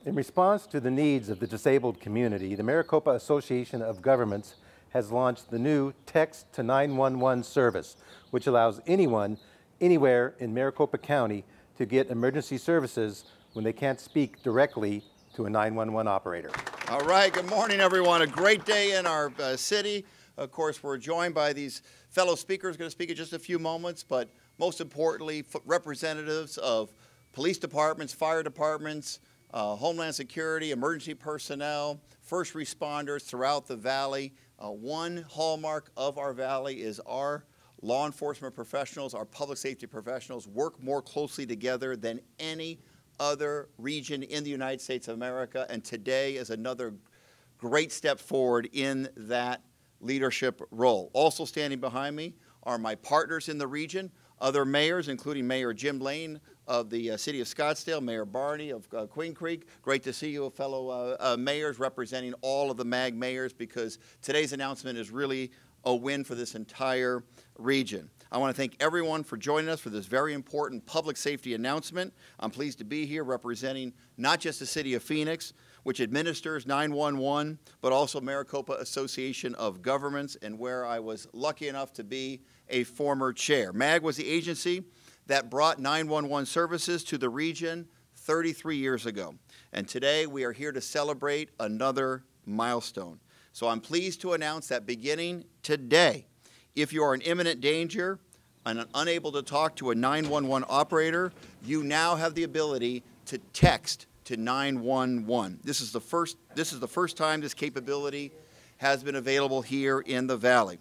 In response to the needs of the disabled community, the Maricopa Association of Governments has launched the new Text to 911 service, which allows anyone, anywhere in Maricopa County to get emergency services when they can't speak directly to a 911 operator. All right, good morning, everyone. A great day in our city. Of course, we're joined by these fellow speakers going to speak in just a few moments, but most importantly, representatives of police departments, fire departments, Homeland Security, emergency personnel, first responders throughout the valley. One hallmark of our valley is our law enforcement professionals, our public safety professionals work more closely together than any other region in the United States of America, and today is another great step forward in that leadership role. Also standing behind me are my partners in the region, other mayors, including Mayor Jim Lane of the city of Scottsdale, Mayor Barney of Queen Creek. Great to see you, fellow mayors representing all of the MAG mayors, because today's announcement is really a win for this entire region. I want to thank everyone for joining us for this very important public safety announcement. I'm pleased to be here representing not just the city of Phoenix, which administers 911, but also Maricopa Association of Governments, and where I was lucky enough to be a former chair. MAG was the agency that brought 911 services to the region 33 years ago. And today we are here to celebrate another milestone. So I'm pleased to announce that beginning today, if you are in imminent danger and unable to talk to a 911 operator, you now have the ability to text to 911. This is the first time this capability has been available here in the Valley.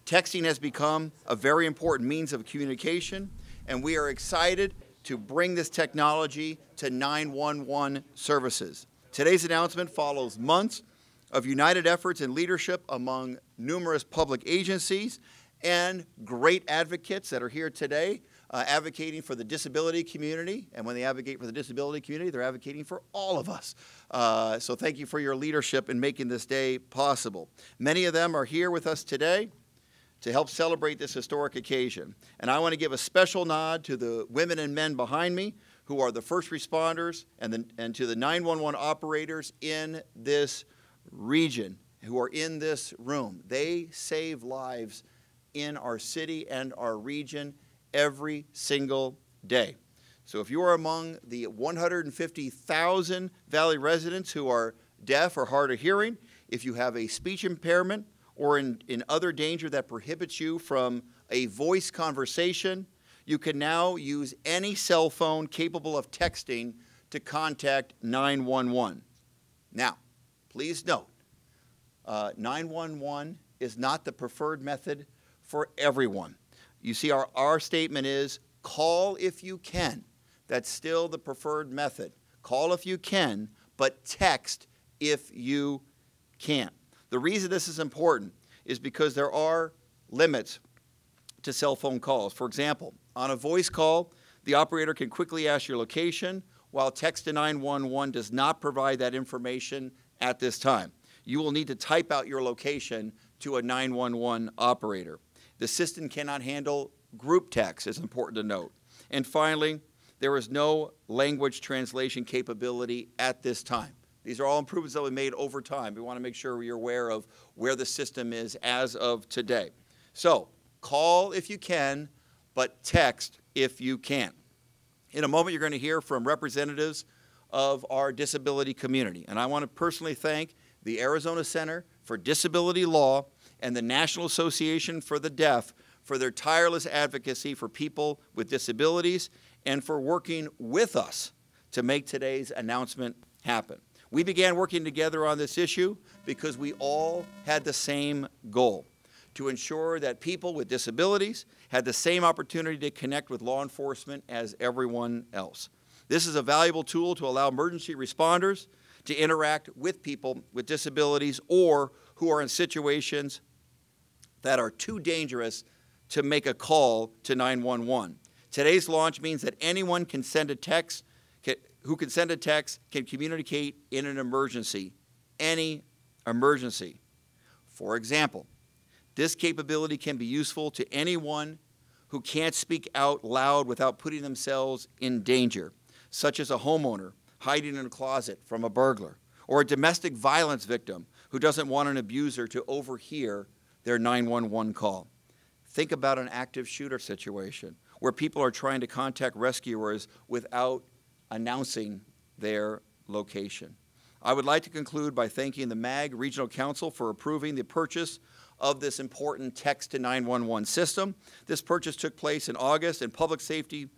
Texting has become a very important means of communication, and we are excited to bring this technology to 911 services. Today's announcement follows months of united efforts and leadership among numerous public agencies and great advocates that are here today advocating for the disability community. And when they advocate for the disability community, they're advocating for all of us. So thank you for your leadership in making this day possible. Many of them are here with us today to help celebrate this historic occasion. And I want to give a special nod to the women and men behind me who are the first responders and to the 911 operators in this region who are in this room. They save lives in our city and our region every single day. So if you are among the 150,000 Valley residents who are deaf or hard of hearing, if you have a speech impairment or in other danger that prohibits you from a voice conversation, you can now use any cell phone capable of texting to contact 911. Now, please note, 911 is not the preferred method for everyone. You see, our statement is call if you can. That's still the preferred method. Call if you can, but text if you can't. The reason this is important is because there are limits to cell phone calls. For example, on a voice call, the operator can quickly ask your location, while text to 911 does not provide that information at this time. You will need to type out your location to a 911 operator. The system cannot handle group text, it's important to note. And finally, there is no language translation capability at this time. These are all improvements that we made over time. We want to make sure you're aware of where the system is as of today. So, call if you can, but text if you can't. In a moment, you're going to hear from representatives of our disability community. And I want to personally thank the Arizona Center for Disability Law and the National Association for the Deaf for their tireless advocacy for people with disabilities and for working with us to make today's announcement happen. We began working together on this issue because we all had the same goal: to ensure that people with disabilities had the same opportunity to connect with law enforcement as everyone else. This is a valuable tool to allow emergency responders to interact with people with disabilities or who are in situations that are too dangerous to make a call to 911. Today's launch means that anyone can send a text, who can send a text can communicate in an emergency, any emergency. For example, this capability can be useful to anyone who can't speak out loud without putting themselves in danger, such as a homeowner, hiding in a closet from a burglar, or a domestic violence victim who doesn't want an abuser to overhear their 911 call. Think about an active shooter situation where people are trying to contact rescuers without announcing their location. I would like to conclude by thanking the MAG Regional Council for approving the purchase of this important text to 911 system. This purchase took place in August, and public safety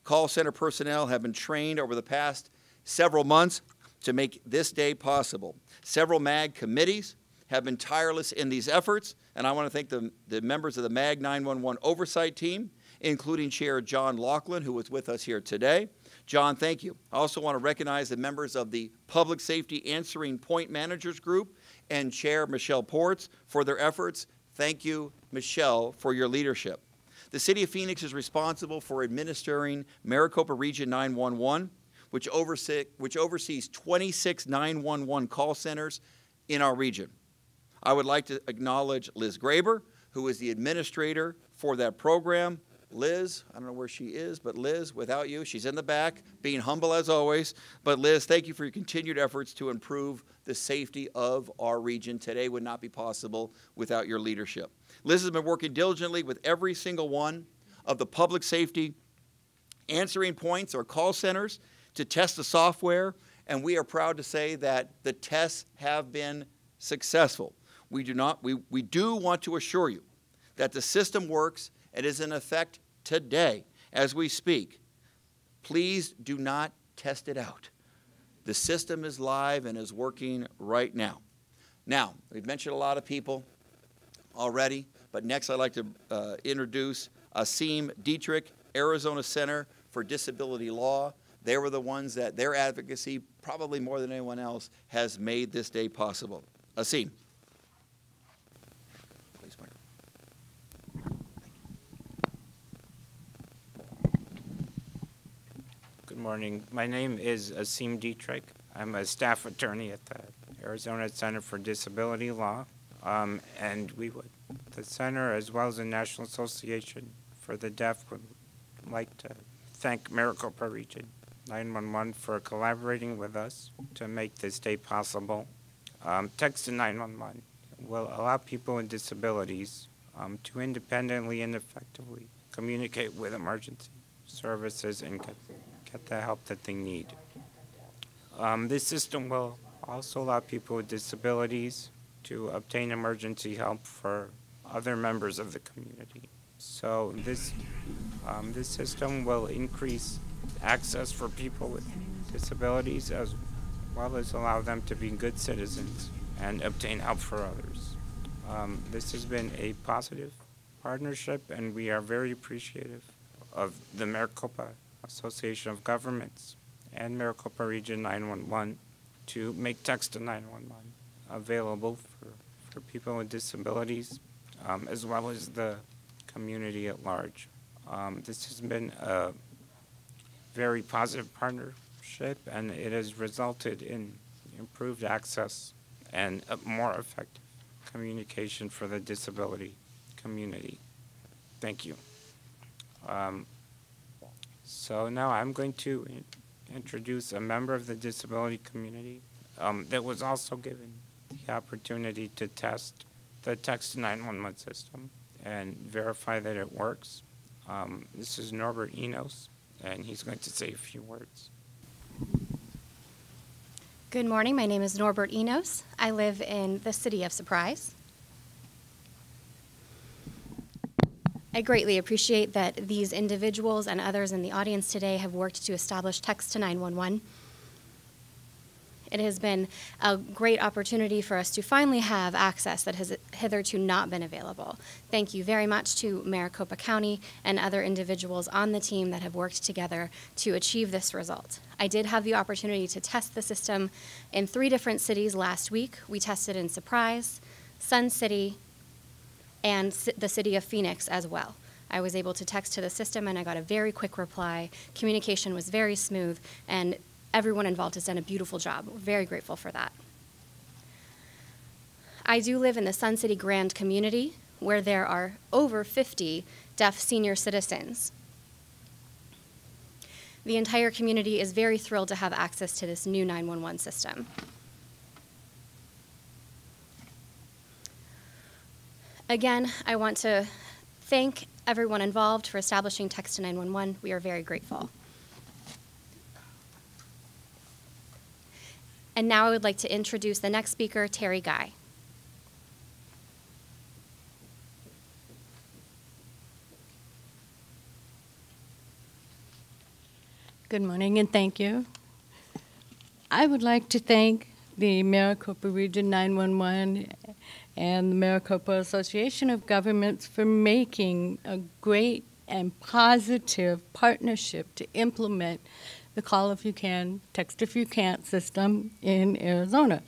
call center personnel have been trained over the past several months to make this day possible. Several MAG committees have been tireless in these efforts, and I want to thank the members of the MAG 911 oversight team, including Chair John Laughlin, who was with us here today. John, thank you. I also want to recognize the members of the Public Safety Answering Point Managers Group and Chair Michelle Ports for their efforts. Thank you, Michelle, for your leadership. The City of Phoenix is responsible for administering Maricopa Region 911, which oversees 26 911 call centers in our region. I would like to acknowledge Liz Graber, who is the administrator for that program. Liz, I don't know where she is, but Liz, without you, she's in the back, being humble as always. But Liz, thank you for your continued efforts to improve the safety of our region. Today would not be possible without your leadership. Liz has been working diligently with every single one of the public safety answering points or call centers to test the software, and we are proud to say that the tests have been successful. We do want to assure you that the system works and is in effect today as we speak. Please do not test it out. The system is live and is working right now. Now, we've mentioned a lot of people already, but next I'd like to introduce Asim Dietrich, Arizona Center for Disability Law. They were the ones that their advocacy, probably more than anyone else, has made this day possible. Asim. Please, Mike. Good morning. My name is Asim Dietrich. I'm a staff attorney at the Arizona Center for Disability Law. And the center, as well as the National Association for the Deaf, would like to thank Maricopa Region 911 for collaborating with us to make this day possible. Text to 911 will allow people with disabilities to independently and effectively communicate with emergency services and get the help that they need. This system will also allow people with disabilities to obtain emergency help for other members of the community. So this system will increase access for people with disabilities as well as allow them to be good citizens and obtain help for others. This has been a positive partnership, and we are very appreciative of the Maricopa Association of Governments and Maricopa Region 911 to make text to 911 available for people with disabilities, as well as the community at large. This has been a very positive partnership, and it has resulted in improved access and a more effective communication for the disability community. Thank you. So now I'm going to introduce a member of the disability community that was also given the opportunity to test the text 911 system and verify that it works. This is Norbert Enos, and he's going to say a few words. Good morning. My name is Norbert Enos. I live in the city of Surprise. I greatly appreciate that these individuals and others in the audience today have worked to establish text to 911. It has been a great opportunity for us to finally have access that has hitherto not been available. Thank you very much to Maricopa County and other individuals on the team that have worked together to achieve this result. I did have the opportunity to test the system in 3 different cities last week. We tested in Surprise, Sun City, and the city of Phoenix as well. I was able to text to the system, and I got a very quick reply. Communication was very smooth, and everyone involved has done a beautiful job. We're very grateful for that. I do live in the Sun City Grand community, where there are over 50 deaf senior citizens. The entire community is very thrilled to have access to this new 911 system. Again, I want to thank everyone involved for establishing Text to 911. We are very grateful. And now I would like to introduce the next speaker, Terry Guy. Good morning and thank you. I would like to thank the Maricopa Region 911 and the Maricopa Association of Governments for making a great and positive partnership to implement the Call If You Can, Text If You Can't system in Arizona.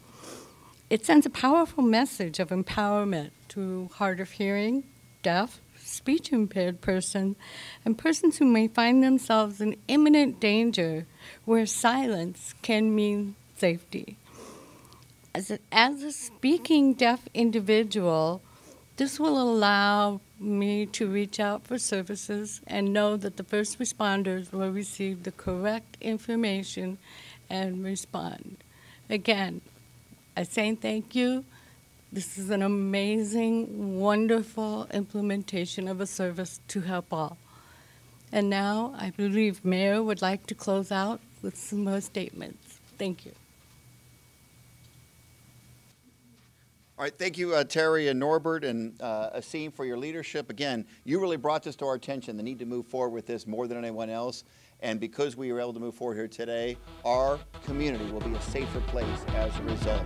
It sends a powerful message of empowerment to hard of hearing, deaf, speech-impaired persons, and persons who may find themselves in imminent danger where silence can mean safety. As a speaking deaf individual, this will allow me to reach out for services and know that the first responders will receive the correct information and respond. Again, I say thank you. This is an amazing, wonderful implementation of a service to help all. And now I believe Mayor would like to close out with some more statements. Thank you. All right, thank you, Terry and Norbert and Asim, for your leadership. Again, you really brought this to our attention, the need to move forward with this more than anyone else. And because we were able to move forward here today, our community will be a safer place as a result.